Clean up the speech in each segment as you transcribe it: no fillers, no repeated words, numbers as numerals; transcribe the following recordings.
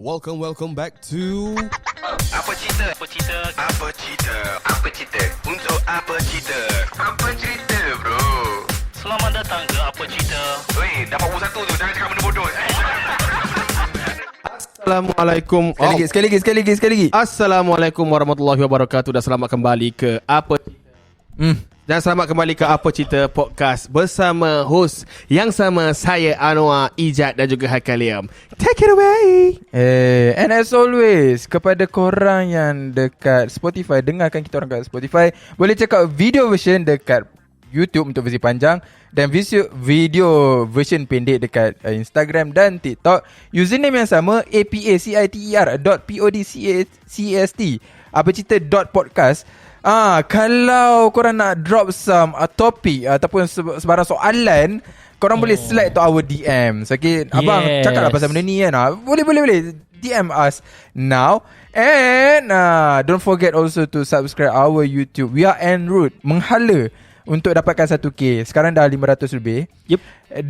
Welcome back to Apa cerita? Apa cerita? Apa cerita? Apa cerita? Untuk apa cerita? Apa cerita, bro? Selamat datang ke Apa Cerita. Weh, dapat buku satu tu. Jangan cakap benda bodoh. Assalamualaikum. Sekali lagi. Assalamualaikum warahmatullahi wabarakatuh. Dan selamat kembali ke Apa Dan selamat kembali ke Apa Cerita Podcast bersama host yang sama, saya Anwar, Ijat dan juga Haikal Liam. Take it away. And as always, kepada korang yang dekat Spotify, dengarkan kita orang kat Spotify, boleh check out video version dekat YouTube untuk versi panjang dan video version pendek dekat Instagram dan TikTok. Username yang sama, apaciter.podcast. apaciter.podcast. Kalau korang nak drop some topik ataupun sebarang soalan, korang boleh slide to our DMs. Okay, abang cakaplah pasal benda ni kan. Boleh DM us now. And don't forget also to subscribe our YouTube. We are en route menghala untuk dapatkan 1k. Sekarang dah 500 lebih. Yep.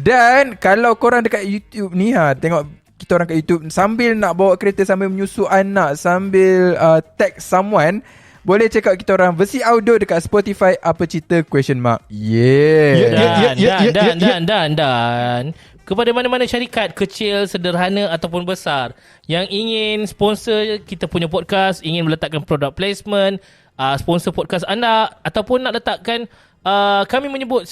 Dan kalau korang dekat YouTube ni, tengok kita orang kat YouTube sambil nak bawa kereta, sambil menyusu anak, sambil tag someone, boleh check out kita orang versi audio dekat Spotify Apa Cerita ? Dan kepada mana-mana syarikat kecil, sederhana ataupun besar yang ingin sponsor kita punya podcast, ingin meletakkan product placement, sponsor podcast anda, ataupun nak letakkan kami menyebut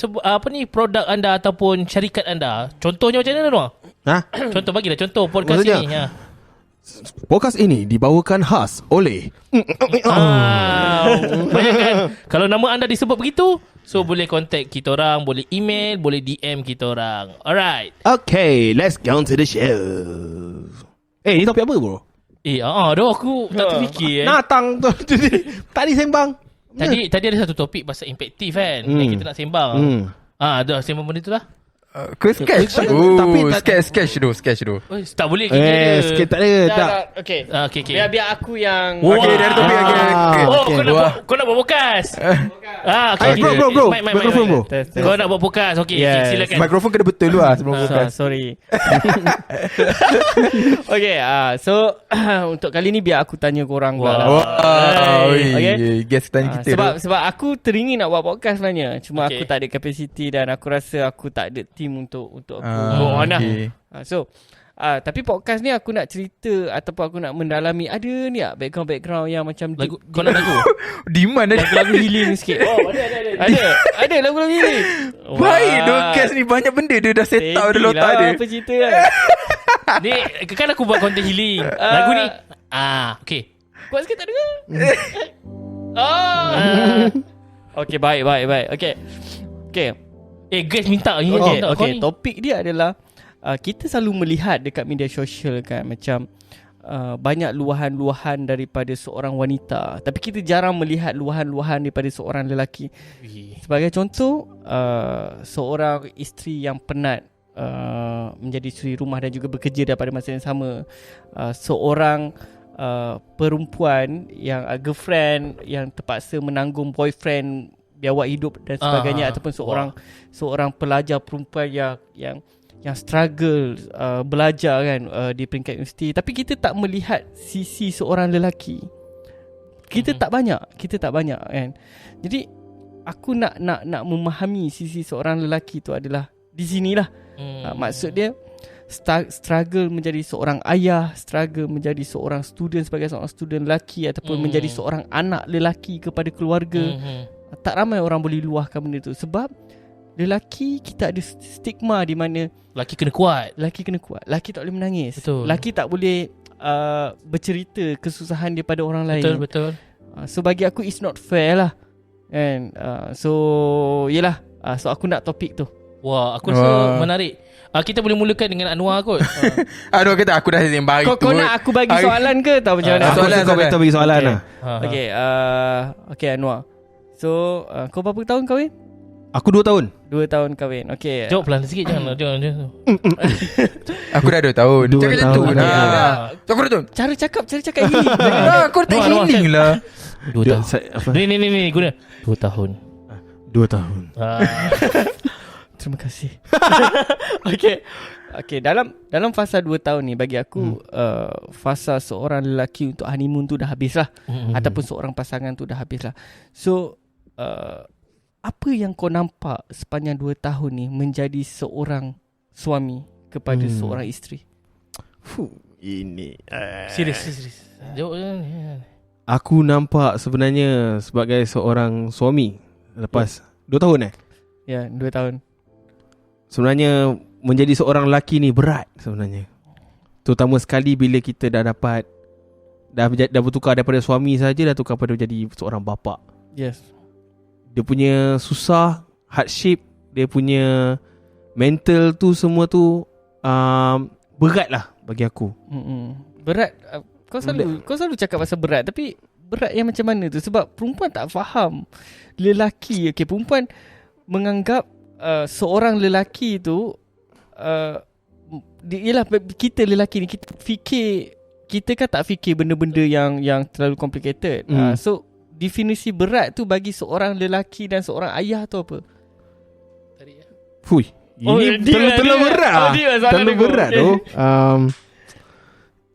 produk anda ataupun syarikat anda. Contohnya macam mana, Noah? Contoh, bagilah contoh podcast Maksudnya, ini. Podcast ini dibawakan khas oleh Bayangkan kalau nama anda disebut begitu, so boleh contact kita orang, boleh email, boleh DM kita orang. Alright. Okay, let's get on to the show. Ni topik apa, bro? Dah aku tak terfikir. Natang tu. Tadi sembang. Tadi ada satu topik pasal impactive kan, yang kita nak sembang. Dah sembang benda tu lah. Sketch tu. Tak boleh Sikit tak ada. Okay. Okay. Biar aku yang Okay, dari topik Kau nak buat podcast. Bro, mikrofon bro. Kau nak buat podcast. Okay, silakan. Mikrofon kena betul dulu sebelum buka. Sorry. Okay, so untuk kali ni biar aku tanya korang pula. Okay. Guess tanya kita Sebab aku teringin nak buat podcast sebenarnya. Cuma Okay. aku tak ada kapasiti dan aku rasa aku tak ada team untuk aku okay. Tapi podcast ni aku nak cerita ataupun aku nak mendalami. Ada ni tak background yang macam Lagu, kau nak lagu? Di mana lagu healing sikit. Ada lagu-lagu healing. Baik Dokas ni banyak benda dia dah set up dalam otak dia. Apa cerita kan? Ni kan aku buat content healing. Lagu ni okay. Kuat sikit tak dengar? Okay, baik. Okay. Guys minta ni. Okay. Topik dia adalah kita selalu melihat dekat media sosial kan, macam banyak luahan-luahan daripada seorang wanita, tapi kita jarang melihat luahan-luahan daripada seorang lelaki. Sebagai contoh, seorang isteri yang penat menjadi suri rumah dan juga bekerja pada masa yang sama. Seorang perempuan yang girlfriend yang terpaksa menanggung boyfriend biawak hidup dan sebagainya, ataupun seorang pelajar perempuan yang struggle belajar kan di peringkat universiti, tapi kita tak melihat sisi seorang lelaki. Kita tak banyak kan. Jadi aku nak memahami sisi seorang lelaki tu adalah di sinilah. Maksud dia struggle menjadi seorang ayah, struggle menjadi seorang student sebagai seorang student lelaki, ataupun menjadi seorang anak lelaki kepada keluarga. Tak ramai orang boleh luahkan benda tu. Sebab lelaki kita ada stigma di mana Lelaki kena kuat. Lelaki tak boleh menangis. Betul. Lelaki tak boleh bercerita kesusahan dia pada orang lain. Betul. So bagi aku it's not fair lah. And so yelah. So aku nak topik tu. Wah, aku rasa menarik. Kita boleh mulakan dengan Anwar kot. Aduh, kata aku dah sembang itu. Kau nak aku bagi soalan ke atau macam mana? Soalan kau better bagi soalan lah. Okay, Anwar. So kau berapa tahun kahwin? Aku 2 tahun. 2 tahun kahwin. Okay. Jawab pelan sikit, jangan. Aku dah 2 tahun. Cakap macam tu lah. Aku dah tu. Cara cakap healing. Kau tak healing lah. 2 tahun. Ni guna 2 tahun. 2 tahun. Terima kasih. Okay, dalam fasa 2 tahun ni bagi aku fasa seorang lelaki untuk honeymoon tu dah habis lah. Ataupun seorang pasangan tu dah habis lah. So apa yang kau nampak sepanjang 2 tahun ni menjadi seorang suami kepada seorang isteri? Ini Serius. Jawab. aku nampak sebenarnya sebagai seorang suami lepas 2 tahun Ya, 2 tahun. sebenarnya menjadi seorang lelaki ni berat sebenarnya. Terutama sekali bila kita dah dapat dah bertukar daripada suami saja dah tukar pada jadi seorang bapa. Yes. Dia punya susah, hardship, dia punya mental tu semua tu berat lah bagi aku. Berat. Kau selalu cakap pasal berat, tapi berat yang macam mana tu? Sebab perempuan tak faham lelaki. Okay, perempuan menganggap seorang lelaki tu yelah, kita lelaki ni kita kan tak fikir benda-benda yang terlalu complicated. So definisi berat tu bagi seorang lelaki dan seorang ayah tu apa? Fui, ini terlalu berat. Terlalu berat tu.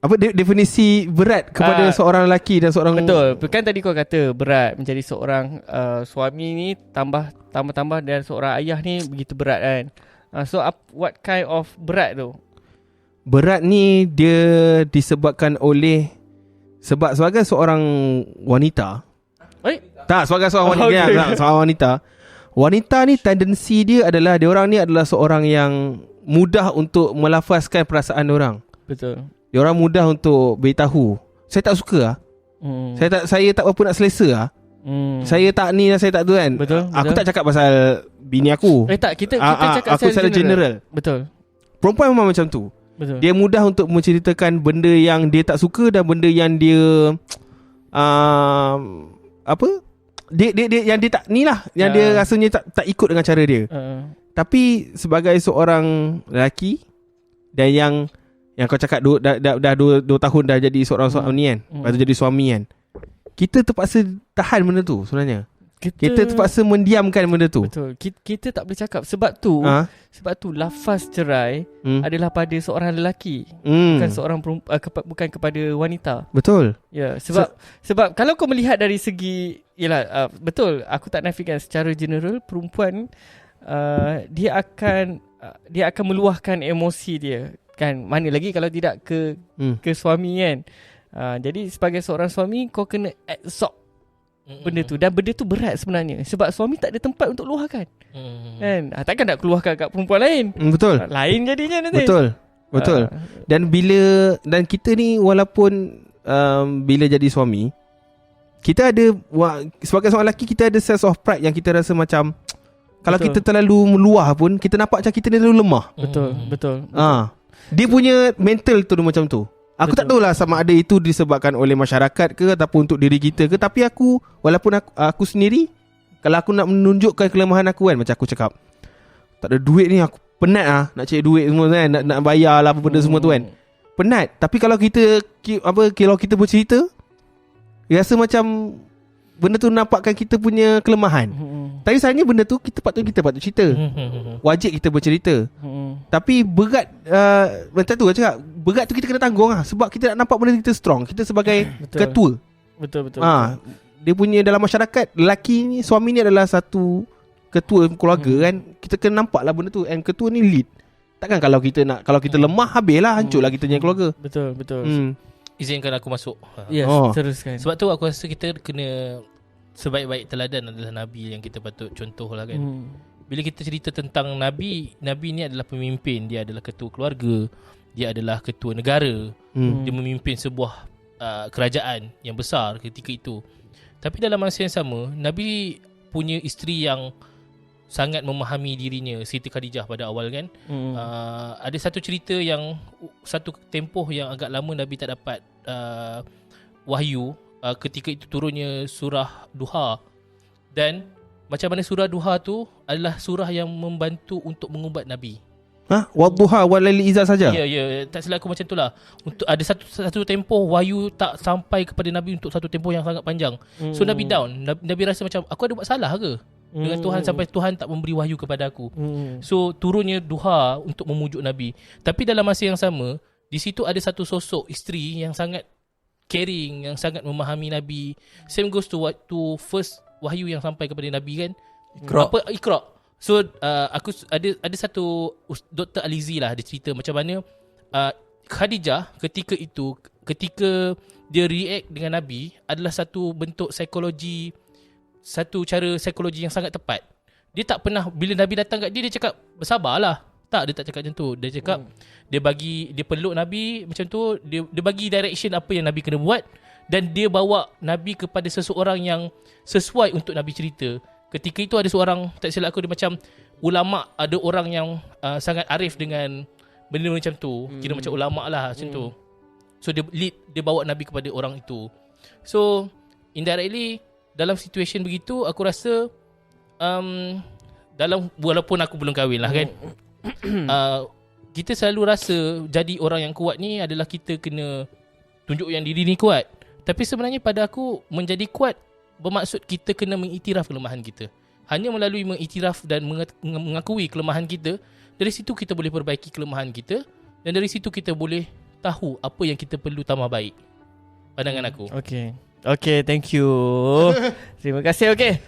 Apa definisi berat kepada seorang lelaki dan seorang... Betul. Kan tadi kau kata berat menjadi seorang suami ni tambah dan seorang ayah ni begitu berat kan. So what kind of berat tu? Berat ni dia disebabkan oleh sebab sebagai seorang wanita. Tak, sebagai seorang wanita. Seorang wanita. Wanita ni tendensi dia adalah diorang ni adalah seorang yang mudah untuk melafazkan perasaan diorang. Betul. Diorang mudah untuk beritahu, saya tak suka lah. Saya tak apa nak selesa lah. Saya tak ni lah, saya tak tu kan. Betul. Aku tak cakap pasal bini aku. Kita cakap aku secara general. Betul. Perempuan memang macam tu. Betul. Dia mudah untuk menceritakan benda yang dia tak suka dan benda yang dia dia yang dia tak ni lah, yang dia rasanya tak ikut dengan cara dia. Tapi sebagai seorang lelaki dan yang kau cakap dah 2 tahun dah jadi seorang suami kan, lepas tu jadi suami kan, kita terpaksa tahan benda tu sebenarnya. Kita terpaksa mendiamkan benda tu. Betul. Kita tak boleh cakap sebab tu lafaz cerai adalah pada seorang lelaki, bukan seorang bukan kepada wanita. Betul. Ya, sebab kalau kau melihat dari segi betul, aku tak nafikan secara general perempuan dia akan meluahkan emosi dia kan, mana lagi kalau tidak ke suami kan. Jadi sebagai seorang suami kau kena absorb benda tu, dan benda tu berat sebenarnya sebab suami tak ada tempat untuk luahkan kan. Takkan nak keluarkan kat perempuan lain. Betul. Lain jadinya nanti. Betul. Dan kita ni walaupun bila jadi suami, kita ada sebagai seorang lelaki kita ada sense of pride yang kita rasa macam kalau kita terlalu meluah pun kita nampak macam kita ni terlalu lemah. Betul. Dia punya mental tu macam tu. Aku tak tahulah sama ada itu disebabkan oleh masyarakat ke ataupun untuk diri kita ke, tapi walaupun aku sendiri, kalau aku nak menunjukkan kelemahan aku kan, macam aku cakap, tak ada duit ni, aku penat lah nak cari duit semua kan, nak bayar lah apa benda semua tu kan. Penat. Tapi kalau kita bercerita, rasa macam benda tu nampakkan kita punya kelemahan. Tapi sebenarnya benda tu kita patut cerita. Wajib kita bercerita. Tapi berat macam tu lah cakap, berat tu kita kena tanggung lah, sebab kita nak nampak benda kita strong. Kita sebagai ketua. Betul. Dia punya dalam masyarakat, lelaki ni, suami ni adalah satu ketua keluarga kan. Kita kena nampak lah benda tu. And ketua ni lead. Takkan kalau kita lemah, habis lah, hancur lah kita punya keluarga. Betul. Izinkan aku masuk. Yes, teruskan. Sebab tu aku rasa kita kena, sebaik-baik teladan adalah Nabi yang kita patut contoh lah kan. Bila kita cerita tentang Nabi ni adalah pemimpin. Dia adalah ketua keluarga, dia adalah ketua negara. Dia memimpin sebuah kerajaan yang besar ketika itu. Tapi dalam masa yang sama, Nabi punya isteri yang sangat memahami dirinya, Siti Khadijah pada awal kan. Ada satu cerita yang satu tempoh yang agak lama Nabi tak dapat wahyu. Ketika itu turunnya surah Duha. Dan macam mana surah Duha tu adalah surah yang membantu untuk mengubat Nabi. Wadduha walaili iza saja. Ya, tak silap aku macam itulah. Untuk ada satu tempoh wahyu tak sampai kepada Nabi untuk satu tempoh yang sangat panjang. So Nabi down. Nabi rasa macam aku ada buat salah ke? dengan Tuhan sampai Tuhan tak memberi wahyu kepada aku. So turunnya duha untuk memujuk Nabi. Tapi dalam masa yang sama, di situ ada satu sosok isteri yang sangat caring, yang sangat memahami Nabi. Same goes to first wahyu yang sampai kepada Nabi kan. Iqra. So aku ada satu Dr. Alizi lah, dia cerita macam mana Khadijah ketika dia react dengan Nabi adalah satu bentuk psikologi, satu cara psikologi yang sangat tepat. Dia tak pernah, bila Nabi datang kat dia cakap bersabarlah. Tak, dia tak cakap macam tu. Dia cakap dia peluk Nabi macam tu, dia bagi direction apa yang Nabi kena buat, dan dia bawa Nabi kepada seseorang yang sesuai untuk Nabi cerita. Ketika itu ada seorang, tak silap aku, dia macam ulama, ada orang yang sangat arif dengan benda macam tu. Kira macam ulama lah macam tu. So dia bawa Nabi kepada orang itu. So indirectly dalam situation begitu, aku rasa walaupun aku belum kahwin lah kan, kita selalu rasa jadi orang yang kuat ni adalah kita kena tunjuk yang diri ni kuat. Tapi sebenarnya pada aku, menjadi kuat bermaksud kita kena mengiktiraf kelemahan kita. Hanya melalui mengiktiraf dan mengakui kelemahan kita, dari situ kita boleh perbaiki kelemahan kita, dan dari situ kita boleh tahu apa yang kita perlu tambah baik. Pandangan aku. Okay, thank you. Terima kasih. Okay.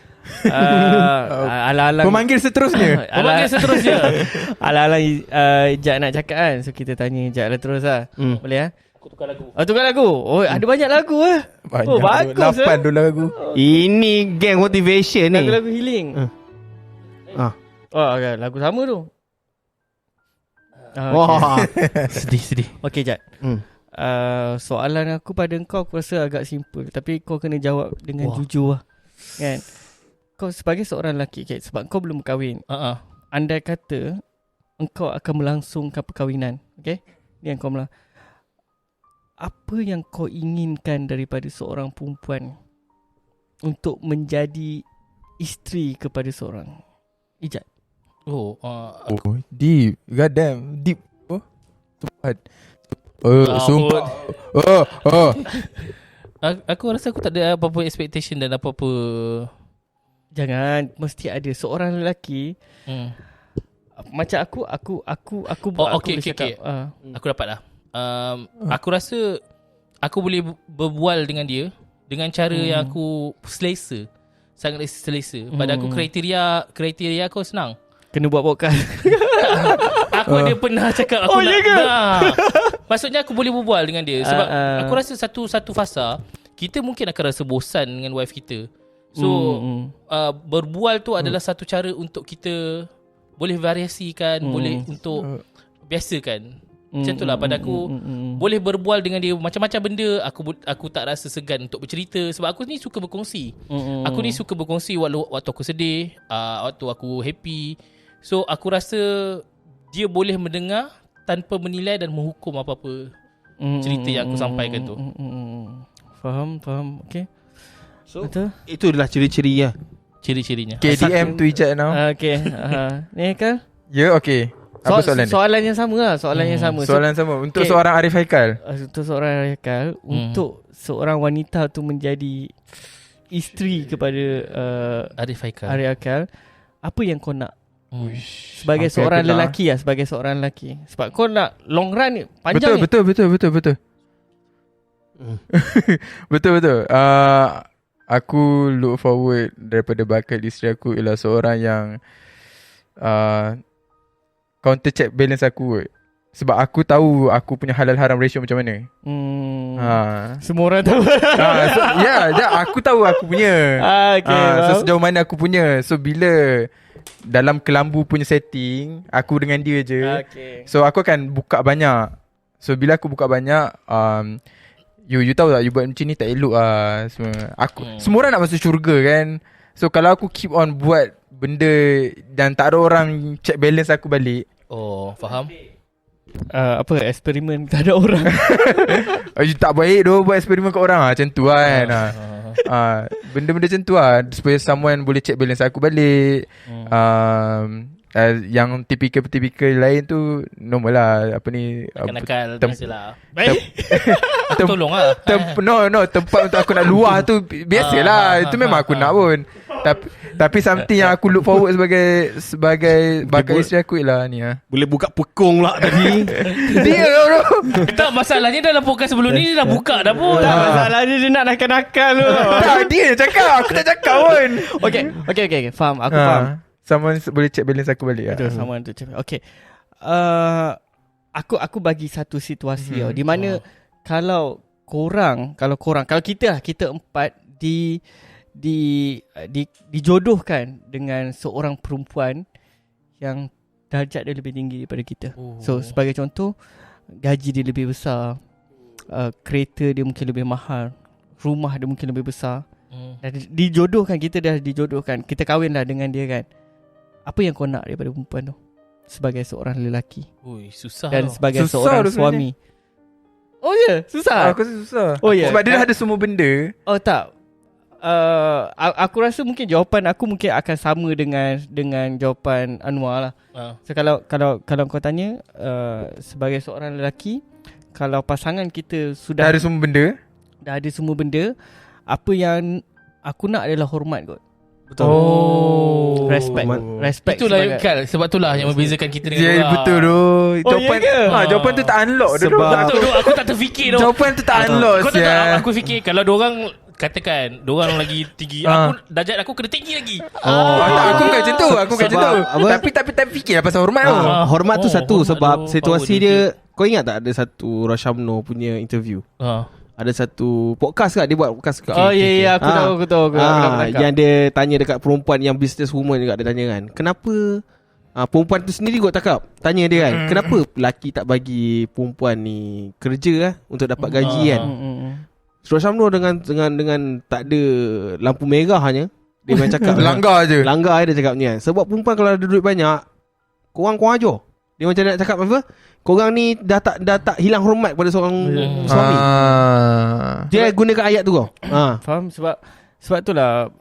Ala-ala Pemanggil seterusnya. Ala-ala Ijat nak cakap kan. So kita tanya Ijat lah terus lah. Boleh lah? Aku tukar lagu. Tukar lagu. Oh, ada banyak lagu lah. Banyak. Bagus 8 dulu lagu. Ini gang motivation ni. Lagu-lagu healing. Okay, lagu sama tu. Wah. Sedih. Okay, Jad. Soalan aku pada kau, aku rasa agak simple, tapi kau kena jawab dengan jujur lah. Kan? Kau sebagai seorang lelaki, okay, sebab kau belum kahwin. Andai kata engkau akan melangsungkan perkahwinan, okay? Ni yang kau apa yang kau inginkan daripada seorang perempuan untuk menjadi isteri kepada seorang Ijat? Deep. God damn. Deep. Tepat. Sumpah. Aku rasa aku tak ada apa-apa expectation dan apa-apa. Jangan, mesti ada seorang lelaki. Macam aku okay. Aku dapat lah. Aku rasa aku boleh berbual dengan dia dengan cara yang aku selesa. Sangat selesa. Pada aku kriteria aku senang. Kena buat podcast. Dia pernah cakap aku maksudnya aku boleh berbual dengan dia. Sebab aku rasa satu fasa kita mungkin akan rasa bosan dengan wife kita. So berbual tu adalah satu cara untuk kita boleh variasikan, boleh untuk biasakan. Macam tu lah pada aku. Boleh berbual dengan dia macam-macam benda. Aku tak rasa segan untuk bercerita. Sebab aku ni suka berkongsi. Aku ni suka berkongsi waktu aku sedih, waktu aku happy. So aku rasa dia boleh mendengar tanpa menilai dan menghukum apa-apa cerita yang aku sampaikan tu. Faham. Okay. So betul? Itu adalah ciri-ciri lah. Ciri-cirinya. KDM tu Ijat now. Okay. Ni kan? Ya, okay. Apa soalan Soalan yang sama lah. Soalan yang sama. Untuk seorang Arif Haikal. Untuk seorang Arif Haikal. Untuk seorang wanita tu menjadi isteri kepada Arif Haikal. Apa yang kau nak? Sebagai seorang lelaki lah. Sebagai seorang lelaki. Sebab kau nak long run ni panjang betul, ni. Betul. Betul. Aku look forward daripada bakal isteri aku ialah seorang yang counter check balance aku. Sebab aku tahu aku punya halal haram ratio macam mana. Semua orang tahu. Aku tahu aku punya. So sejauh mana aku punya. So bila dalam kelambu punya setting, aku dengan dia je. So aku akan buka banyak. So bila aku buka banyak, You tahu tak, you buat macam ni tak elok lah semua. Semua orang nak masuk syurga kan. So kalau aku keep on buat benda dan tak ada orang check balance aku balik. Faham. Eksperimen tak ada orang. Tak baik doh buat eksperimen kat orang macam tu kan. Benda-benda macam tu lah, supaya someone boleh check balance aku balik. Yang tipikal lain tu normal lah. Apa ni, nakal biasalah. Tolong lah. Tempat untuk aku nak luar tu biasalah. Itu memang aku nak pun. Tapi something yang aku look forward sebagai bakal isteri aku lah ni Boleh buka pekung lah tadi. Dia bro. Tak, masalahnya dalam podcast sebelum ni dia dah buka dah pun. Tak, masalahnya dia nak nakal-nakal tu. Tak, dia cakap. Aku tak cakap pun. Okay. Faham. Aku faham. Someone boleh check balance aku balik. Betul, sama tu cakap. Okay. Aku bagi satu situasi di mana kalau kita empat dijodohkan dengan seorang perempuan yang darjat dia lebih tinggi daripada kita. So sebagai contoh, gaji dia lebih besar, kereta dia mungkin lebih mahal, rumah dia mungkin lebih besar. Dan dijodohkan, kita dah dijodohkan, kita kahwinlah dengan dia kan. Apa yang kau nak daripada perempuan tu sebagai seorang lelaki? Susah dan tau. sebagai Susah seorang tu suami. Oh ya, susah. Aku rasa susah. Oh, ya. Sebab dia dah ada semua benda. Oh tak. Aku rasa mungkin jawapan aku mungkin akan sama dengan jawapan Anwar lah. So kalau kau tanya sebagai seorang lelaki, kalau pasangan kita sudah Dah ada semua benda. dah ada semua benda, apa yang aku nak adalah hormat kot. Betul. Respect Itulah sebagai- kan, sebab itulah yang membezakan kita dengan Ya, orang. betul tu. Jawapan ya ke? jawapan tu tak unlock tu. Sebab- Betul tu, aku tak terfikir tu. Jawapan tu tak unlock. Kau tahu tak, sial. aku fikir kalau diorang katakan diorang lagi tinggi, aku darjat aku kena tinggi lagi. Tak, aku bukan macam tu. Aku bukan macam tu. Tapi fikirlah pasal hormat tu. Hormat tu satu hormat sebab tu, situasi power dia. Kau ingat tak ada satu Rashamno punya interview? Ada satu podcast kat, dia buat podcast kat. Oh ya, aku tahu. Aku dah yang dia tanya dekat perempuan yang business woman juga, dia tanya kan, kenapa perempuan tu sendiri kot tanya dia kan, kenapa lelaki tak bagi perempuan ni kerja lah untuk dapat gaji kan. Rashamno dengan tak ada lampu merah hanya dia main cakap Langgar je. Langgar dia cakap ni kan. Sebab perempuan kalau ada duit banyak, korang aja. Dia macam nak cakap apa? Korang ni dah tak hilang hormat pada seorang suami. Dia gunakan ayat tu kau. Faham. Sebab itulah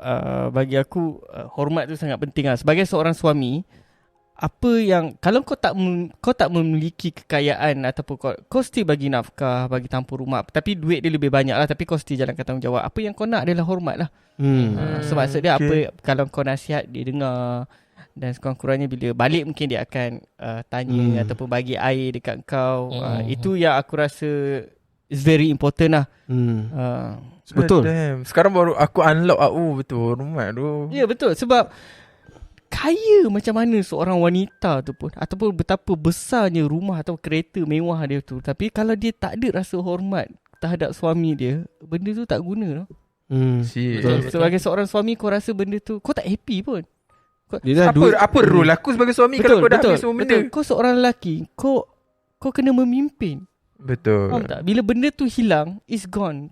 bagi aku hormat tu sangat penting lah. Sebagai seorang suami, apa yang kalau kau tak memiliki kekayaan ataupun kau still bagi nafkah, bagi tampur rumah, tapi duit dia lebih banyak lah, tapi kau still jalankan tanggungjawab. Apa yang kau nak adalah hormat lah. Sebab maksud dia apa, kalau kau nasihat dia dengar, dan sekurang-kurangnya bila balik mungkin dia akan tanya ataupun bagi air dekat kau. Itu yang aku rasa is very important lah. Betul. Damn. Sekarang baru aku unlock. Betul. Hormat tu. Ya betul. Sebab kaya macam mana seorang wanita tu pun, ataupun betapa besarnya rumah atau kereta mewah dia tu, tapi kalau dia tak ada rasa hormat terhadap suami dia, benda tu tak guna tau. Betul. Sebagai seorang suami, kau rasa benda tu kau tak happy pun. Dia dah Apa role aku sebagai suami kalau kau dah ambil semua benda? Betul. Kau seorang lelaki, kau kena memimpin. Betul. Faham tak? Bila benda tu hilang, it's gone.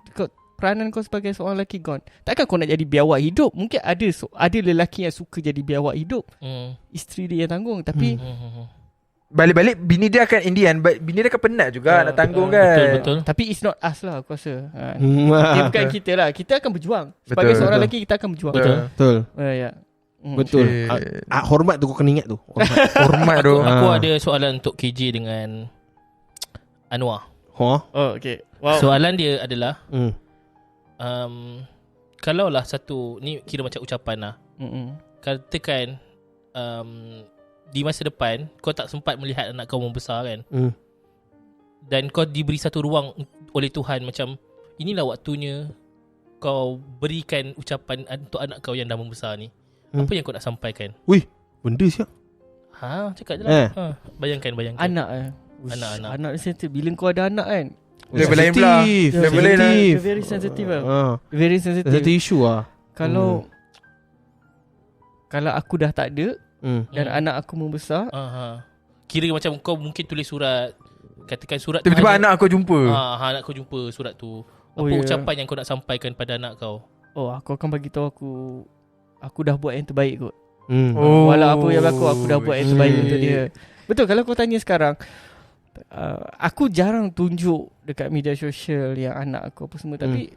Peranan kau sebagai seorang lelaki gone. Takkan kau nak jadi biawak hidup. Mungkin ada lelaki yang suka jadi biawak hidup. Isteri dia yang tanggung. Tapi Balik-balik bini dia akan Indian, bini dia akan penat juga nak tanggung kan. Betul. tapi it's not us lah aku rasa. Dia bukan kita lah. Kita akan berjuang. Sebagai seorang lelaki, kita akan berjuang. Betul. Ya. Betul. Hormat tu kau kena ingat tu. Hormat tu. Aku ada soalan untuk KJ dengan Anwar. Oh, okay. Wow. Soalan dia adalah kalaulah satu, ni kira macam ucapan lah, katakan di masa depan kau tak sempat melihat anak kau membesar kan, dan kau diberi satu ruang oleh Tuhan, macam inilah waktunya kau berikan ucapan untuk anak kau yang dah membesar ni. Apa yang kau nak sampaikan? Wih, benda siap. Cakap je lah. Bayangkan Anak dia sensitif. Bila kau ada anak kan, Level lain pula. Level lain lah. dia very sensitive lah. Very sensitive. Satu isu lah. Kalau aku dah tak ada dan anak aku membesar, kira macam kau mungkin tulis surat, katakan surat tu Tiba-tiba hanya- anak aku jumpa. anak kau jumpa surat tu. Oh, Apa ya. ucapan yang kau nak sampaikan pada anak kau? aku akan bagi tahu aku dah buat yang terbaik kot. Walau apa yang berlaku, aku dah buat yang terbaik untuk dia. Betul. Kalau kau tanya sekarang, aku jarang tunjuk dekat media sosial yang anak aku apa semua, tapi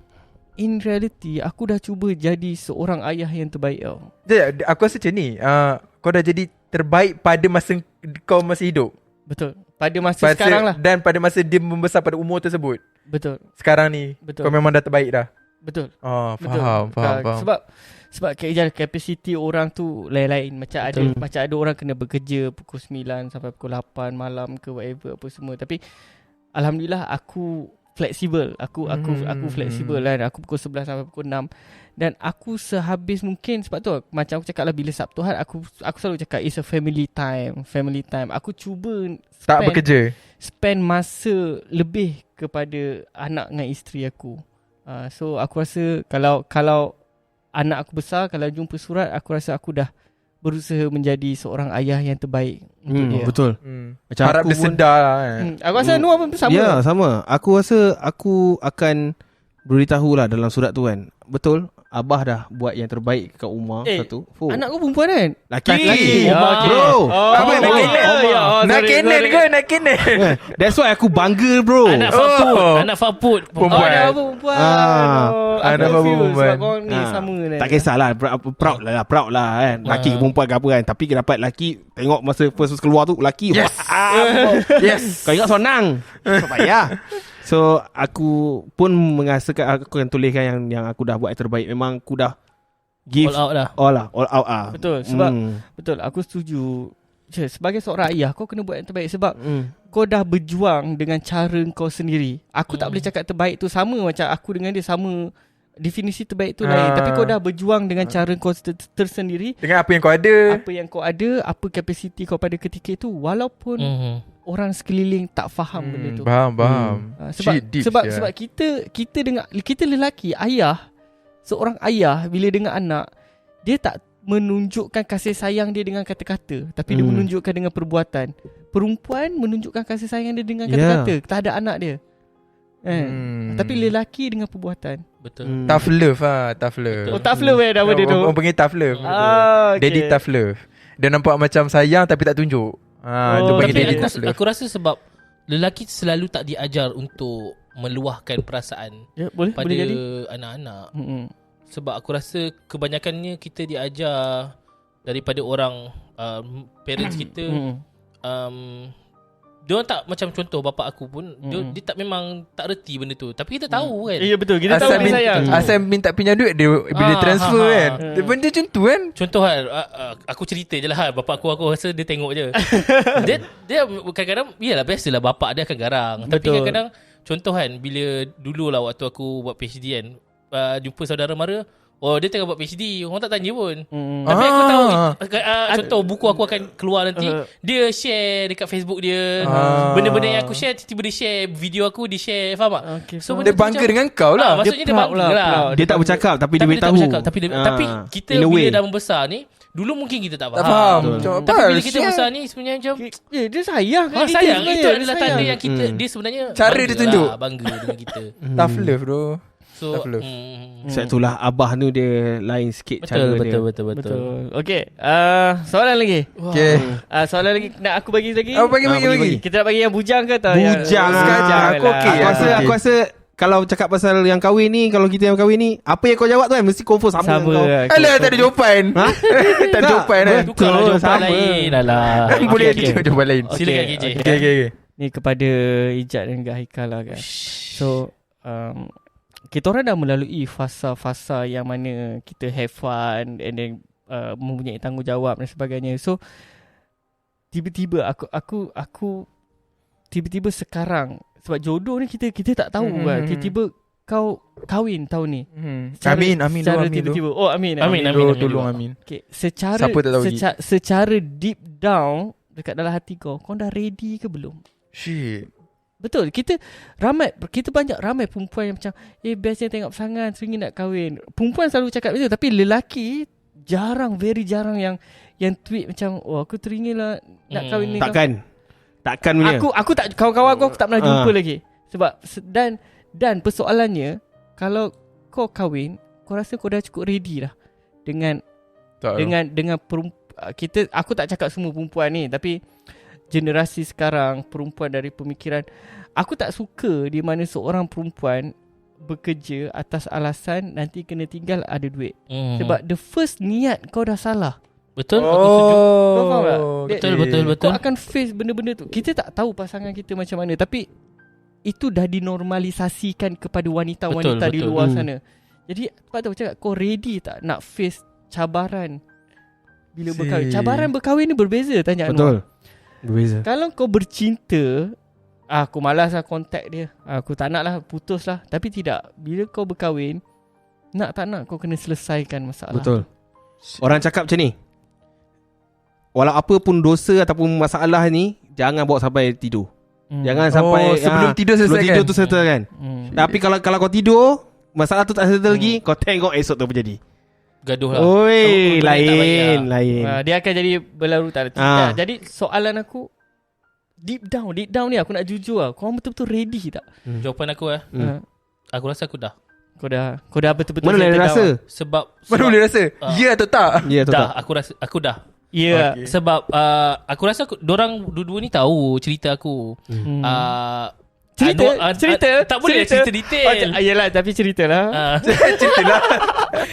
in reality aku dah cuba jadi seorang ayah yang terbaik tau. Aku rasa macam ni, kau dah jadi terbaik pada masa kau masih hidup. Betul. Pada masa sekarang lah. Dan pada masa dia membesar pada umur tersebut. Betul. Sekarang ni Betul. kau memang dah terbaik dah. Betul. Oh, Betul. faham. Sebab kapasiti orang tu lain-lain. Macam ada orang kena bekerja pukul 9 sampai pukul 8 malam ke whatever apa semua. Tapi alhamdulillah aku fleksibel. Aku fleksibel kan. Aku pukul 11 sampai pukul 6. Dan aku sehabis mungkin, sebab tu macam aku cakap lah, bila Sabtu Ahad aku selalu cakap it's a family time. Aku cuba Tak bekerja. spend masa lebih kepada anak dengan isteri aku. So aku rasa kalau anak aku besar, kalau jumpa surat, aku rasa aku dah berusaha menjadi seorang ayah yang terbaik untuk dia. Betul. Macam harap dia sedar lah kan. Aku rasa Noah pun sama. Ya, sama. Aku rasa aku akan beritahu lah dalam surat tu kan. Betul, Abah dah buat yang terbaik kat Umar satu. Anak kau perempuan kan? Laki. Bro. Apa nak kena? Nak kena. That's why aku bangga bro. Anak Faput. Perempuan. Anak apa perempuan? Anak apa perempuan? Sebab kau ni sama kan. Tak kisahlah, proud lah kan. Laki ke perempuan ke apa kan. Tapi dapat laki, tengok masa first keluar tu laki. Yes. Kau ingat sonang. Tak payah. So aku pun mengasakan, aku akan tuliskan yang aku dah buat yang terbaik. Memang aku dah give All out all out lah. Betul. Sebab betul, aku setuju. Sebagai seorang ayah, kau kena buat yang terbaik. Sebab kau dah berjuang dengan cara kau sendiri. Aku tak boleh cakap terbaik tu sama macam aku dengan dia sama. Definisi terbaik tu lain. Tapi kau dah berjuang dengan cara kau tersendiri, dengan apa yang kau ada. Apa kapasiti kau pada ketika itu. Walaupun orang sekeliling tak faham benda tu. Faham. Sebab kita dengan kita lelaki, seorang ayah bila dengan anak, dia tak menunjukkan kasih sayang dia dengan kata-kata, tapi dia menunjukkan dengan perbuatan. Perempuan menunjukkan kasih sayang dia dengan kata-kata terhadap anak dia. Tapi lelaki dengan perbuatan. Betul. Tough love tough love. Oh, tough love nama dia tu. Orang panggil tough love. Okay. Daddy tough love. Dia nampak macam sayang tapi tak tunjuk. Itu panggil daddy tough love. Aku rasa sebab lelaki selalu tak diajar untuk meluahkan perasaan pada boleh jadi anak-anak. Sebab aku rasa kebanyakannya kita diajar daripada orang parents kita. Dia tak macam contoh bapa aku pun dia tak memang tak reti benda tu. Tapi kita tahu kan. Ya betul, kita tahu dia sayang. Asal minta pinjam duit dia bila transfer kan. Benda macam tu kan. Contoh aku cerita je lah bapa aku rasa dia tengok je. dia kadang-kadang yalah biasalah bapa dia akan garang. Betul. Tapi kadang-kadang contoh kan bila dululah waktu aku buat PhD kan, jumpa saudara mara, dia tengah buat PhD, orang tak tanya pun. Tapi aku tahu contoh buku aku akan keluar nanti, dia share dekat Facebook dia. Benda-benda yang aku share, tiba-tiba dia share video aku, dia share, faham tak? Okay, So dia bangga macam, dengan kau lah. Maksudnya dia bangga lah. Dia tak bercakap tapi dia beritahu. Tapi kita bila dah membesar ni, dulu mungkin kita tak faham. Tapi bila kita besar ni sebenarnya macam dia sayang kan. Sayang itu adalah tanda yang kita dia sebenarnya cara dia tunjuk bangga dengan kita. Tough love bro. So Sebab itulah Abah tu dia lain sikit cara dia. Betul. Okey, soalan lagi. Okay. Soalan lagi nak aku bagi lagi? Bagi. Kita nak bagi yang bujang ke atau Bujang yang aku okey. Aku rasa kalau cakap pasal yang kahwin ni, kalau kita yang kahwin ni, apa yang kau jawab tu kan mesti confirm sama dengan kau. Alah, tak ada jawapan. Tak ada jawapan kan. Tukarlah jawapan lain. Alah. Boleh ada jawapan lain. Silakan KJ. Okay. Ni kepada Ijat dan Haikal lah kan. So kita orang dah melalui fasa-fasa yang mana kita have fun and then mempunyai tanggungjawab dan sebagainya. So tiba-tiba aku tiba-tiba sekarang, sebab jodoh ni kita tak tahu kan. Tiba-tiba kau kahwin tahun ni. Amin secara tiba-tiba. Oh amin. Tolong amin. Okay, secara siapa tak tahu secara deep down dekat dalam hati kau dah ready ke belum? Shit. Betul. Kita banyak ramai perempuan yang macam biasanya tengok pasangan teringin nak kahwin. Perempuan selalu cakap itu, tapi lelaki very jarang yang tweet macam aku teringin lah nak kahwin ni. Takkan punya. Aku tak, kawan-kawan aku tak pernah jumpa lagi. Sebab dan persoalannya, kalau kau kahwin, kau rasa kau dah cukup ready lah dengan perempuan. Aku tak cakap semua perempuan ni, tapi generasi sekarang perempuan dari pemikiran, aku tak suka di mana seorang perempuan bekerja atas alasan nanti kena tinggal ada duit. Sebab the first niat kau dah salah. Betul, aku setuju. Kau faham tak? Betul. Kau akan face benda-benda tu. Kita tak tahu pasangan kita macam mana, tapi itu dah dinormalisasikan kepada wanita-wanita di luar sana. Jadi sebab tu aku cakap, kau ready tak nak face cabaran bila berkahwin? Cabaran berkahwin ni berbeza, tanya Betul. Anwar. Berbeza. Kalau kau bercinta, aku malas lah contact dia, aku tak nak lah, putus lah. Tapi tidak, bila kau berkahwin, nak tak nak kau kena selesaikan masalah. Betul. Orang cakap macam ni, walau apa pun dosa ataupun masalah ni, jangan bawa sampai tidur. Jangan sampai sebelum tidur sebelum selesaikan. tidur tu settlekan. Tapi kalau kau tidur, masalah tu tak settle lagi, kau tengok esok tu apa jadi. Gaduh lah. Oi, Betul, tak baik lain, lah. lain. Dia akan jadi berlarutan. Jadi soalan aku, deep down ni aku nak jujur lah, kau betul-betul ready tak? Jawapan aku aku rasa aku dah. Kau dah betul-betul Mana boleh settle rasa? down. Sebab Mana boleh rasa? Ya atau tak? Ya, tu dah, tak. aku rasa aku dah. Ya. Okay. Sebab aku rasa dorang dua-dua ni tahu cerita aku. Cerita tak boleh cerita detail. Yelah, tapi cerita lah. Ceritalah.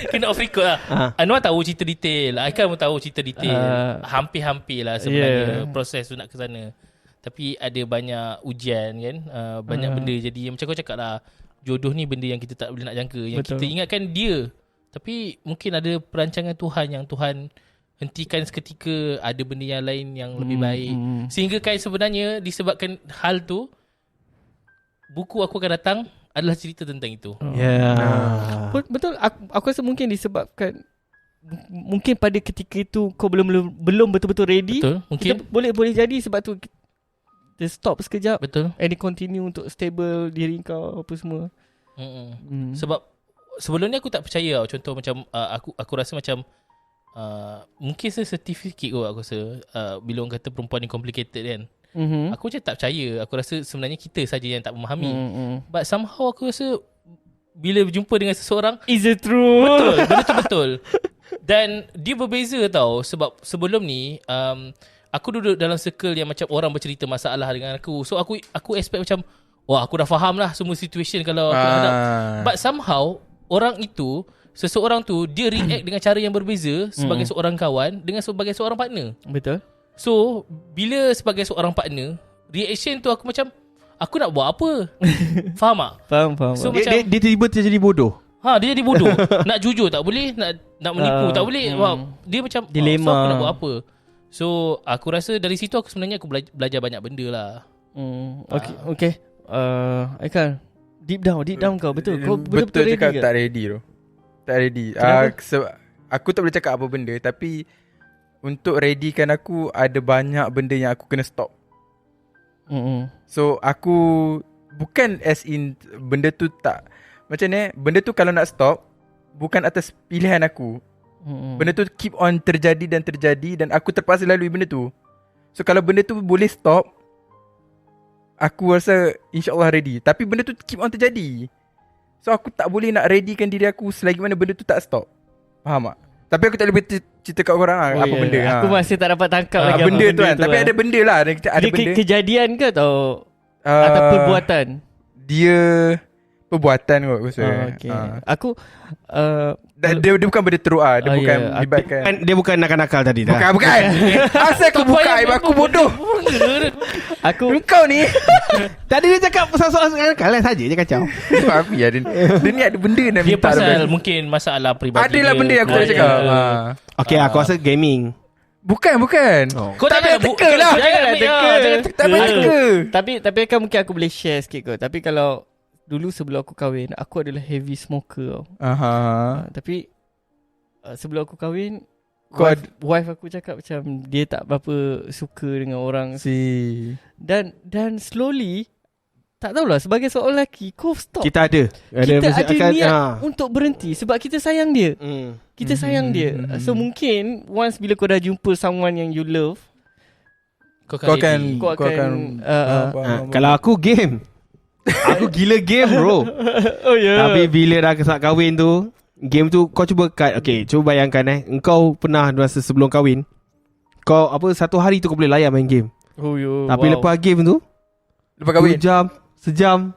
Kena off record lah. Anwar tahu cerita detail, Aikal pun tahu cerita detail. Hampir-hampir lah sebenarnya proses tu nak ke sana. Tapi ada banyak ujian kan, banyak benda. Jadi macam kau cakap lah, jodoh ni benda yang kita tak boleh nak jangka. Yang Betul. kita ingatkan dia, tapi mungkin ada perancangan Tuhan yang Tuhan hentikan seketika, ada benda yang lain yang lebih baik. Sehingga kan sebenarnya disebabkan hal tu, buku aku akan datang adalah cerita tentang itu. Ya. Betul. Aku rasa mungkin disebabkan mungkin pada ketika itu kau belum betul-betul ready. Betul. Mungkin. Kita boleh jadi sebab tu kita stop sekejap. Betul. And continue untuk stable diri kau apa semua. Sebab sebelum ni aku tak percaya. Contoh macam aku rasa macam mungkin saya certificate kot aku rasa. Bila orang kata perempuan ni complicated kan. Aku macam tak percaya. Aku rasa sebenarnya kita saja yang tak memahami. But somehow aku rasa bila berjumpa dengan seseorang, Is it true? betul, benda tu betul. Dan dia berbeza tau. Sebab sebelum ni aku duduk dalam circle yang macam orang bercerita masalah dengan aku. So aku expect macam, wah aku dah faham lah semua situation kalau aku hadap. But somehow seseorang tu dia react dengan cara yang berbeza sebagai seorang kawan dengan sebagai seorang partner. Betul. So bila sebagai seorang partner, reaction tu aku macam, aku nak buat apa? Faham tak? Faham. So Dia tiba-tiba jadi bodoh. dia jadi bodoh. Nak jujur tak boleh, nak menipu tak boleh. Wah, dia macam Dilema. so aku nak buat apa? So aku rasa dari situ aku sebenarnya aku belajar banyak benda lah. Okay. Aikal, deep down kau betul. Kau Betul ready cakap ke? tak ready tu. Tak ready. Aku tak boleh cakap apa benda, tapi untuk readykan aku, ada banyak benda yang aku kena stop. So aku bukan as in benda tu tak, macam ni, benda tu kalau nak stop bukan atas pilihan aku. Benda tu keep on terjadi dan aku terpaksa lalui benda tu. So kalau benda tu boleh stop, aku rasa insyaAllah ready. Tapi benda tu keep on terjadi, so aku tak boleh nak readykan diri aku selagi mana benda tu tak stop. Faham tak? Tapi aku tak boleh cerita kat korang apa benda. Aku masih tak dapat tangkap lagi benda apa tu kan. Tapi ada benda lah. Ada benda. Kejadian ke atau atau perbuatan? Dia perbuatan kot aku rasa. Okay. Aku dia bukan benda teruk lah. Dia bukan libatkan. Dia bukan nakal-nakal tadi tak? Bukan. Asal aku buka aib aku bodoh. Engkau ni. Tadi dia cakap soal-soal nakal saja je kacau. Aku ya dia ni ada benda nak Dia minta. pasal mungkin masalah peribadi. Adalah benda yang aku nak cakap. Okay, aku rasa gaming. Bukan. Kau tak payah teka lah. Janganlah teka. Tak payah teka. Tapi kan mungkin aku boleh share sikit kot. Tapi kalau dulu sebelum aku kahwin, aku adalah heavy smoker tau. Tapi sebelum aku kahwin, wife aku cakap macam dia tak berapa suka dengan orang. Dan slowly, tak tahulah, sebagai seorang lelaki, kau stop. Kita ada niat untuk berhenti sebab kita sayang dia. Kita sayang dia. So mungkin once bila kau dah jumpa someone yang you love, Kau akan kalau aku game, aku gila game bro. Tapi bila dah kesak kahwin tu, game tu kau cuba okay, cuba bayangkan engkau pernah masa sebelum kahwin, kau satu hari tu kau boleh layan main game. Tapi lepas game tu, Lepas kahwin 2 jam, sejam,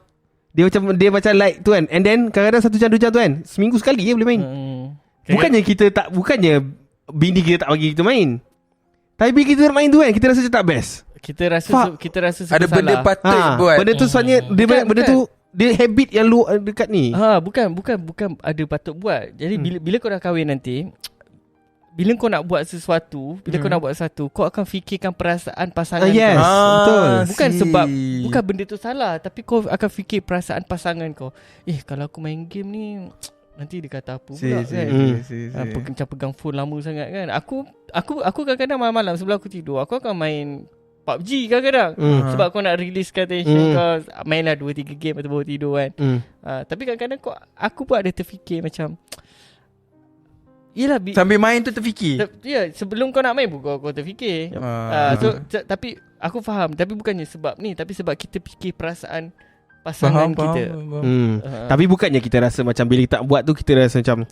dia macam like tu kan. And then kadang-kadang 1 jam 2 jam tu kan, seminggu sekali je boleh main. Bukannya bini kita tak bagi kita main, tapi bila kita main tu kan, kita rasa macam tak best. Kita rasa ada benda patut buat. Benda tu soalnya benda tu dia habit yang lu dekat ni. Bukan ada patut buat. Jadi bila kau dah kahwin nanti, bila kau nak buat sesuatu, kau nak buat sesuatu, kau akan fikirkan perasaan pasangan Yes, kau. betul. Bukan sebab bukan benda tu salah, tapi kau akan fikir perasaan pasangan kau. Kalau aku main game ni nanti dia kata apa pula kan. Pegang phone lama sangat kan. Aku kadang-kadang malam-malam sebelum aku tidur, aku akan main PUBG kadang-kadang. Sebab kau nak releasekan tension kau. Mainlah 2-3 game atau baru tidur kan. Tapi kadang-kadang aku pun ada terfikir macam, yelah, sambil main tu terfikir. Sebelum kau nak main pun kau terfikir. Tapi aku faham. Tapi bukannya sebab ni, tapi sebab kita fikir perasaan pasangan kita. Tapi bukannya kita rasa macam bila kita tak buat tu, kita rasa macam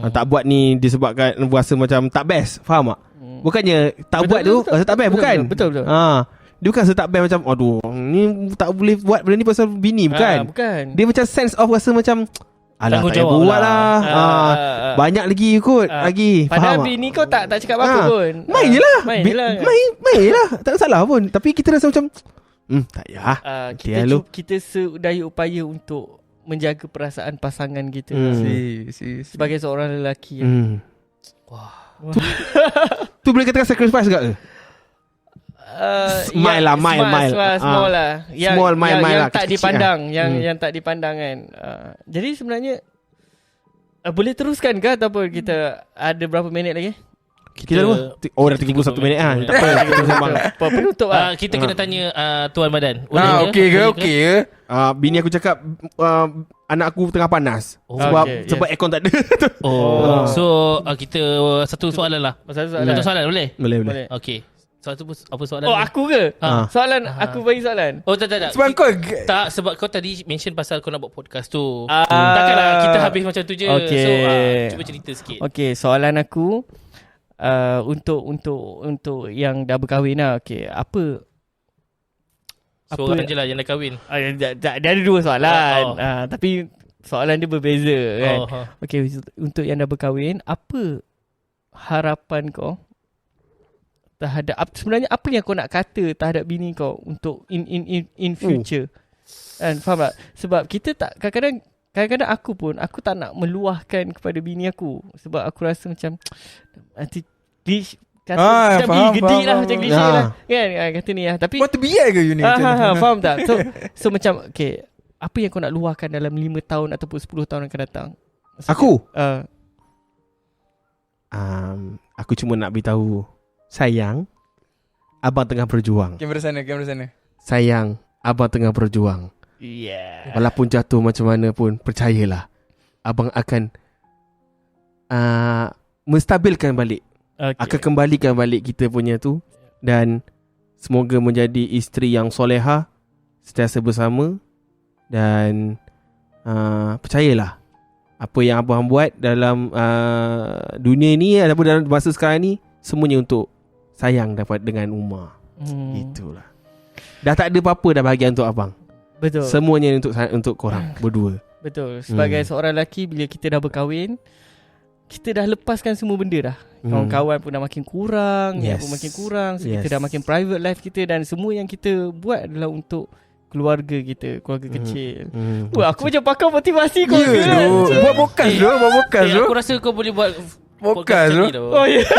tak buat ni disebabkan rasa macam tak best. Faham tak? Bukannya tak buat tu rasa tak best. Bukan. Betul. Dia bukan rasa tak best macam aduh ni tak boleh buat benda ni pasal bini. Bukan. Dia macam sense of rasa macam alah tak payah buat lah. Banyak lagi ikut lagi. Padahal faham bini kau tak cakap apa pun. Main je lah. Main je lah. Tak salah pun. Tapi kita rasa macam tak payah. Kita sedaya upaya untuk menjaga perasaan pasangan kita. Sebagai seorang lelaki. Tu boleh katakan sacrifice ke? Smile lah. Small lah. Yang tak dipandang. Yang tak dipandang kan. Jadi sebenarnya boleh teruskan ke ataupun kita ada berapa minit lagi? Kita dah 31 minit tak apa. Kita sembang penutup kita kena tanya Tuan Madan. Okey ke? Bini aku cakap anak aku tengah panas sebab aircon tak ada. So kita satu soalan lah. Satu soalan boleh? Boleh. Okey. Soalan tu apa soalan? Aku ke? Soalan aku bagi soalan. Tak. Sebab kau tak, sebab kau tadi mention pasal kau nak buat podcast tu. Takkanlah kita habis macam tu je. So cuba cerita sikit. Okey, soalan aku untuk yang dah berkahwin lah. Okey, apa Seorang je lah yang dah kahwin. Dia ada dua soalan. Tapi soalan dia berbeza kan. Okey, untuk yang dah berkahwin, apa harapan kau terhadap sebenarnya apa yang kau nak kata terhadap bini kau untuk in future? Kan, faham tak? Sebab kita tak kadang-kadang aku tak nak meluahkan kepada bini aku sebab aku rasa macam nanti faham, gedik lah macam klise lah kan, kata ni lah. Tapi kau terbiar ke you ni macam ni? Faham tak? So macam okay, apa yang kau nak luahkan dalam 5 tahun ataupun 10 tahun akan datang? Aku aku cuma nak beritahu, sayang, abang tengah berjuang. Kamera sana. Sayang, abang tengah berjuang. Walaupun jatuh macam mana pun, percayalah, abang akan menstabilkan balik. Akan kembalikan balik kita punya tu. Dan semoga menjadi isteri yang solehah, sentiasa bersama. Dan percayalah, apa yang abang buat dalam dunia ni ataupun dalam masa sekarang ni, semuanya untuk sayang dapat dengan Umar. Itulah. Dah tak ada apa-apa dah bahagian untuk abang. Betul. Semuanya untuk korang berdua. Betul. Sebagai seorang lelaki, bila kita dah berkahwin, kita dah lepaskan semua benda dah. Kawan-kawan pun dah makin kurang, yang pun makin kurang. So kita dah makin private life kita, dan semua yang kita buat adalah untuk keluarga kita, keluarga kecil. Aku macam pakar motivasi kau. Buat podcast tu. Aku rasa kau boleh buat Podcast tu.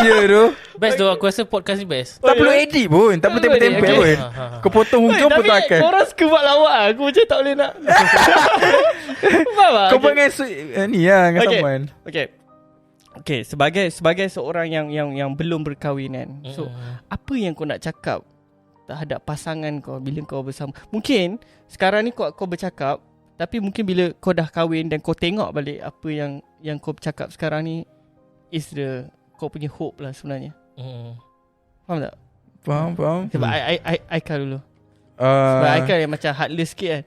Ya tu. Best tu. Aku rasa podcast ni best. Tak perlu edit pun. Tak perlu tempel-tempel pun. Kau potong hujung pun tak akan. Tapi orang suka buat lawak. Aku macam tak boleh nak. Faham tak? Kau pengen ni lah dengan someone. Okay, sebagai seorang yang belum berkahwin kan. So, apa yang kau nak cakap terhadap pasangan kau bila kau bersama? Mungkin sekarang ni kau bercakap, tapi mungkin bila kau dah kahwin dan kau tengok balik apa yang kau bercakap sekarang ni, is kau punya hope lah sebenarnya. Faham tak? Faham. Sebab Aika dulu. Sebab Aika yang macam heartless sikit kan.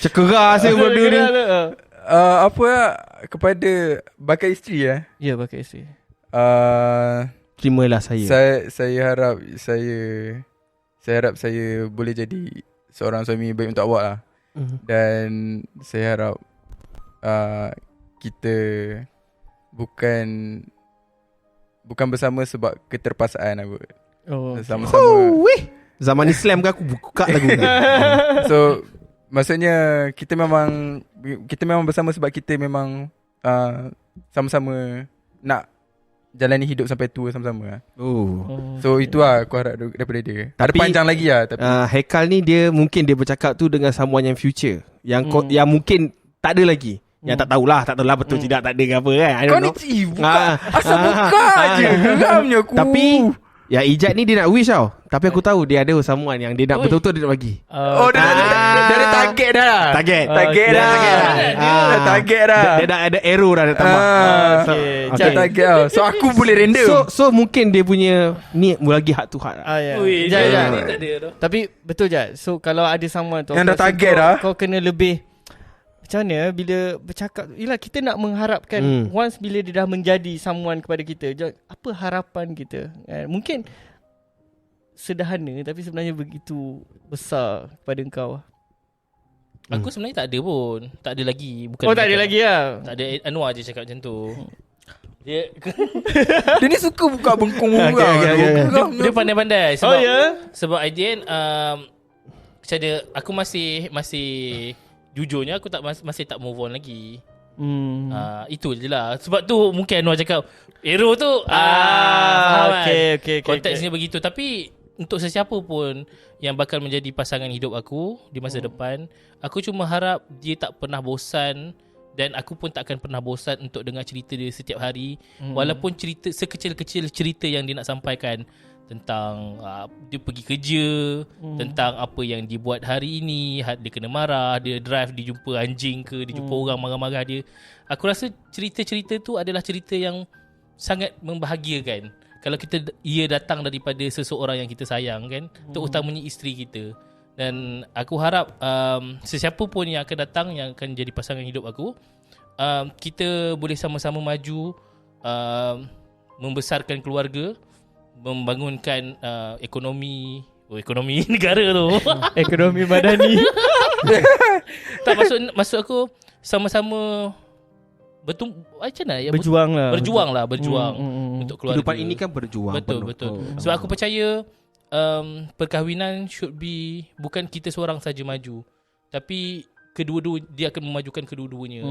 Cekeras je benda ni. Apa kepada bakal isteri Ya, bakal isteri. Terimalah saya. Saya harap saya boleh jadi seorang suami baik untuk awak lah. Dan saya harap kita bukan bersama sebab keterpaksaan aku. Sama-sama. Zaman Islam ke aku buka lagu ni. So Maksudnya kita memang bersama sebab kita memang sama-sama nak jalani hidup sampai tua sama-sama. So itu lah aku harap daripada dia. Tak ada panjang lagi lah tapi Haikal ni dia mungkin dia bercakap tu dengan someone yang future. Yang mungkin tak ada lagi. Yang tak tahulah betul tidak tak ada ke apa kan. I kau don't know. ni buka asal buka je. Geramnya aku. Tapi ya Ijat ni dia nak wish tau. Tapi aku tahu dia ada someone yang dia nak betul-betul dia nak bagi. Dia ada target dah. Target dah. Target dah. Dia dah ada arrow dah tambah. Okay. Target dah. So aku boleh random. So mungkin dia punya ni lagi heart to heart. Ui, Jap. ni tak ada tu. Tapi betul je. So kalau ada someone tu, yang dah aku rasa target dah. kau kena lebih macam mana bila bercakap. Yelah kita nak mengharapkan once bila dia dah menjadi someone kepada kita, apa harapan kita kan? Mungkin sederhana tapi sebenarnya begitu besar kepada engkau. Aku sebenarnya tak ada pun. Tak ada lagi. Bukan Tak ada lagi lah. Tak ada. Anwar je cakap macam tu. Dia Dia ni suka buka bengkung orang. dia pandai-pandai sebab sebab idean macam dia aku masih jujurnya aku masih tak move on lagi. Itu je lah. Sebab tu mungkin Anwar cakap arrow tu faham kan? Okay, konteksnya begitu. Tapi untuk sesiapa pun yang bakal menjadi pasangan hidup aku di masa depan, aku cuma harap dia tak pernah bosan. Dan aku pun tak akan pernah bosan untuk dengar cerita dia setiap hari. Walaupun cerita sekecil-kecil cerita yang dia nak sampaikan tentang dia pergi kerja, tentang apa yang dia buat hari ini, dia kena marah, dia drive, dia jumpa anjing ke, dia jumpa orang marah-marah dia. Aku rasa cerita-cerita tu adalah cerita yang sangat membahagiakan. Kalau ia datang daripada seseorang yang kita sayang kan, terutamanya isteri kita. Dan aku harap sesiapa pun yang akan datang, yang akan jadi pasangan hidup aku, kita boleh sama-sama maju, membesarkan keluarga, membangunkan ekonomi negara tu. Ekonomi madani. Tak, maksud aku sama-sama macam mana ya, berjuang untuk keluarga. Kehidupan ini kan berjuang. Betul. Sebab aku percaya perkahwinan should be bukan kita seorang saja maju, tapi kedua-dua dia akan memajukan kedua-duanya.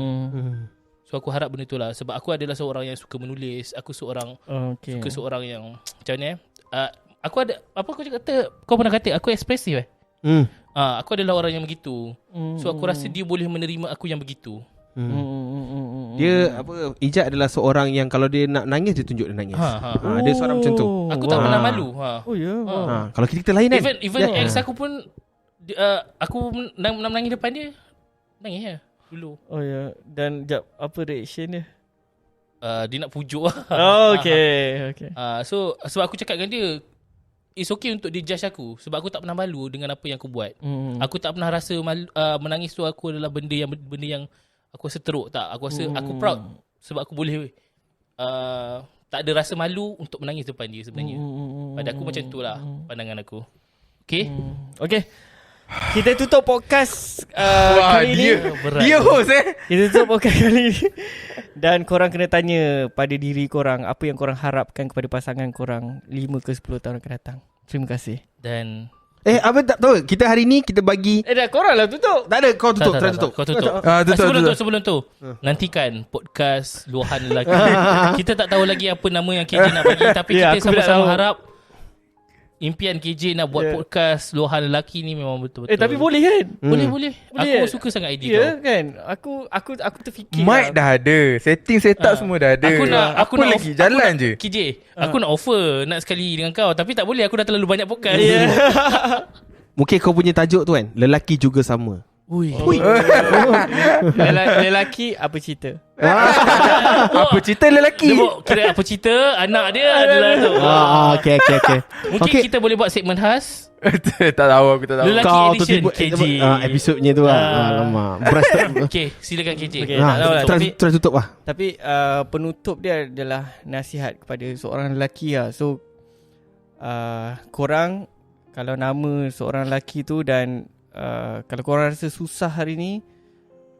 So aku harap benda tu lah. Sebab aku adalah seorang yang suka menulis. Aku suka seorang yang macam ni aku ada apa aku kata, kau pernah kata aku ekspresif aku adalah orang yang begitu. So aku rasa dia boleh menerima aku yang begitu. Dia Ijat adalah seorang yang kalau dia nak nangis dia tunjuk dia nangis. Dia seorang macam tu. Aku tak pernah malu. Kalau kita lain kan. Even ex aku pun aku menangis depan dia, nangis lah dulu. Dan apa reaction dia? Dia nak pujuk lah. Okay. So sebab aku cakap dengan dia, it's okay untuk dia judge aku. Sebab aku tak pernah malu dengan apa yang aku buat. Aku tak pernah rasa menangis tu aku adalah benda yang aku rasa teruk. Tak, aku rasa aku proud sebab aku boleh tak ada rasa malu untuk menangis depan dia sebenarnya. Pada aku macam tu lah pandangan aku. Okay. Kita tutup podcast kali ni. Dia host Kita tutup podcast kali ni. Dan korang kena tanya pada diri korang, apa yang korang harapkan kepada pasangan korang 5 ke 10 tahun akan datang. Terima kasih. Dan apa tak tahu, kita hari ni kita bagi dah korang lah tutup. tak ada, kau tutup. Kau tutup. Sebelum tu nantikan podcast luahan lelaki. Kita tak tahu lagi apa nama yang KJ nak bagi, tapi kita sama-sama harap impian KJ nak buat podcast luahan lelaki ni memang betul-betul. Tapi boleh kan? Boleh. Aku suka sangat idea kau. Kan? Aku terfikir. Mic dah ada, setting setup semua dah ada. Aku nak lagi jalan je. KJ, aku nak offer nak sekali dengan kau, tapi tak boleh, aku dah terlalu banyak podcast. Mungkin kau punya tajuk tu kan, lelaki juga sama. Lelaki apa cerita? Apa cerita lelaki? Kira apa cerita anak dia adalah tu. Okay. Mungkin kita boleh buat segmen khas. Tak tahu, aku tak tahu. Lelaki Kau tu edition tiba KJ. episodnya tu lah. Alamak. Okay, silakan KJ. Terus tutup lah. Tapi penutup dia adalah nasihat kepada seorang lelaki lah. So korang, kalau nama seorang lelaki tu dan kalau korang rasa susah hari ni,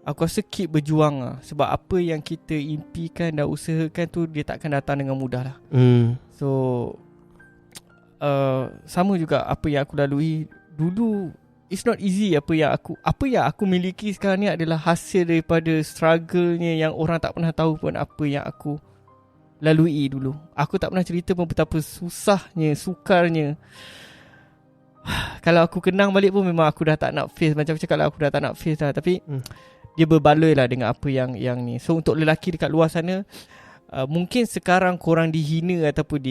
aku rasa keep berjuang lah. Sebab apa yang kita impikan dan usahakan tu, dia takkan datang dengan mudah lah. So sama juga apa yang aku lalui dulu. it's not easy. Apa yang aku miliki sekarang ni adalah hasil daripada struggle-nya yang orang tak pernah tahu pun apa yang aku lalui dulu. Aku tak pernah cerita pun betapa susahnya, sukarnya. Kalau aku kenang balik pun memang aku dah tak nak face. Macam aku cakap lah, aku dah tak nak face dah. Tapi dia berbaloi lah dengan apa yang ni. So untuk lelaki dekat luar sana, mungkin sekarang korang dihina ataupun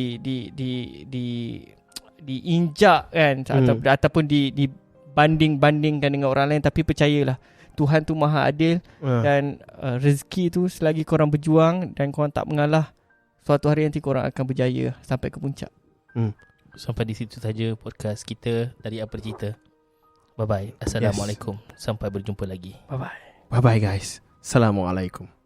diinjak kan, ataupun dibanding-bandingkan dengan orang lain. Tapi percayalah, Tuhan tu maha adil. Dan rezeki tu selagi korang berjuang dan korang tak mengalah, suatu hari nanti korang akan berjaya sampai ke puncak. Sampai di situ saja podcast kita dari Apa Cerita. Bye bye. Assalamualaikum. Sampai berjumpa lagi. Bye bye. Bye bye guys. Assalamualaikum.